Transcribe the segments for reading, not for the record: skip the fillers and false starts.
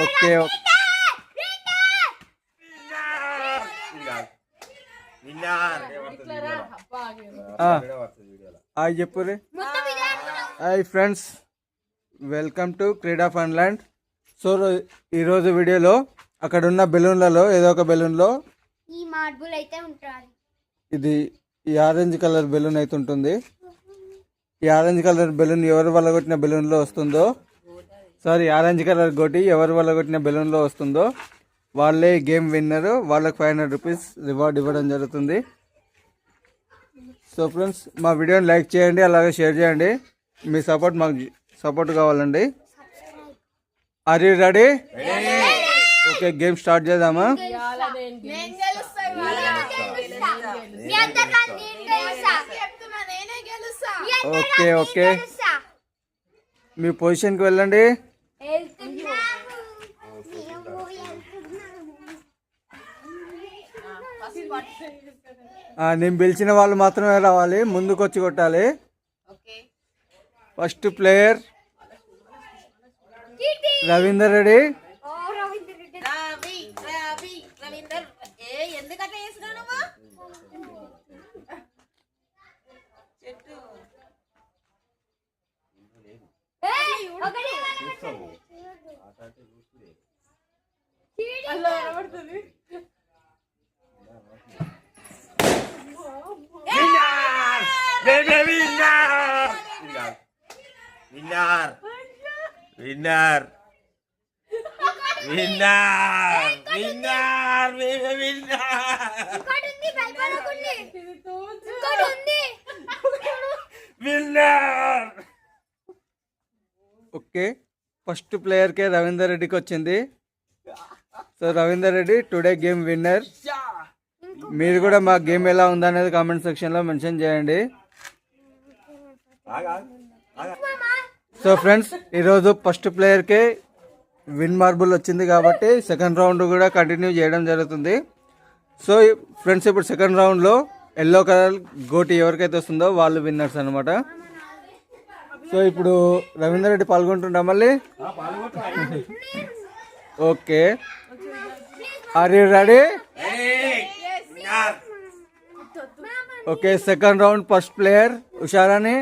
Okay hi చెప్పు రే. Hi friends, welcome to క్రీడా ఫన్లాండ్. So ఈరోజు వీడియోలో అక్కడ ఉన్న బెలూన్లలో ఏదో ఒక బెలూన్లో ఈ మార్బుల్ అయితే ఉంటాయి. ఇది ఈ ఆరెంజ్ కలర్ బెలూన్ అయితే ఉంటుంది. ఈ ఆరెంజ్ కలర్ బెలూన్ ఎవరి వల్ల కొట్టిన బెలూన్లో వస్తుందో, సారీ ఆరెంజ్ కలర్ గోటి ఎవరి వల్ల కొట్టిన బెలూన్లో వస్తుందో వాళ్ళే గేమ్ విన్నర్. వాళ్ళకి 500 రూపీస్ రివార్డ్ ఇవ్వడం జరుగుతుంది. సో ఫ్రెండ్స్, మా వీడియోని లైక్ చేయండి, అలాగే షేర్ చేయండి. మీ సపోర్ట్ మాకు సపోర్ట్ కావాలండి. Are you ready? Okay, game start చేద్దామా? ఓకే ఓకే, మీ పొజిషన్కి వెళ్ళండి. నేను పిలిచిన వాళ్ళు మాత్రమే రావాలి, ముందుకు వచ్చి కొట్టాలి. First player Ravinder Reddy. Winner okay, first ప్లేయర్కే రవీందర్ రెడ్డికి వచ్చింది. So Ravinder Reddy today game winner. మీరు కూడా మా గేమ్ ఎలా ఉందనేది కామెంట్ సెక్షన్లో మెన్షన్ చేయండి. సో ఫ్రెండ్స్, ఈరోజు ఫస్ట్ ప్లేయర్కే విన్ మార్బుల్ వచ్చింది కాబట్టి సెకండ్ రౌండ్ కూడా కంటిన్యూ చేయడం జరుగుతుంది. సో ఫ్రెండ్స్, ఇప్పుడు సెకండ్ రౌండ్లో ఎల్లో కలర్ గోటి ఎవరికైతే వస్తుందో వాళ్ళు విన్నర్స్ అనమాట. సో ఇప్పుడు రవీందర్ రెడ్డి పాల్గొంటుంటా మళ్ళీ. Okay, are you ready? Okay, second round first player Usharani.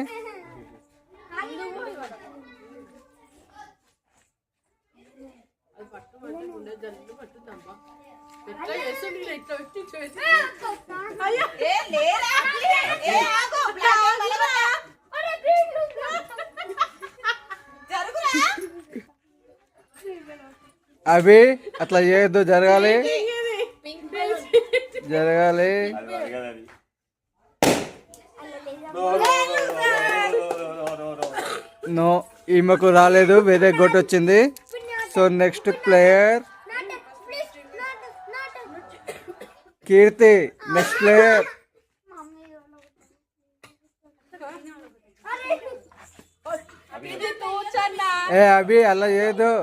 అవి అట్లా చేయొద్దు, జరగాలి. నో, ఈమెకు రాలేదు, వేరే గోట్ వచ్చింది. సో నెక్స్ట్ ప్లేయర్ కీర్తి. నెక్స్ట్ ప్లేయర్ అభి. అలా చేయదు.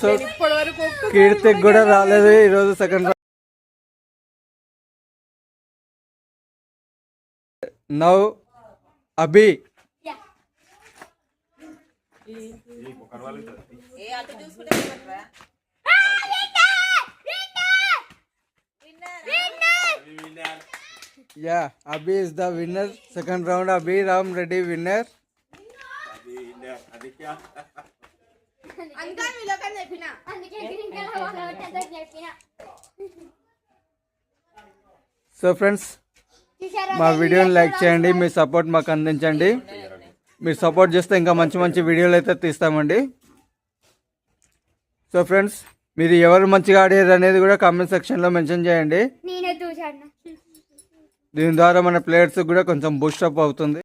సో కీర్తికి కూడా రాలేదు ఈరోజు second round. Now Abhi. Yeah, Abhi is the winner. Second round, Abhi Ram Reddy winner. So friends, మా వీడియోని లైక్ చేయండి, మీ సపోర్ట్ మాకు అందించండి. మీరు సపోర్ట్ చేస్తే ఇంకా మంచి మంచి వీడియోలు అయితే తీస్తామండి. సో ఫ్రెండ్స్, మీరు ఎవరు మంచిగా ఆడారు అనేది కూడా కామెంట్ సెక్షన్లో మెన్షన్ చేయండి. దీని ద్వారా మన ప్లేయర్స్ కూడా కొంచెం బూస్టప్ అవుతుంది.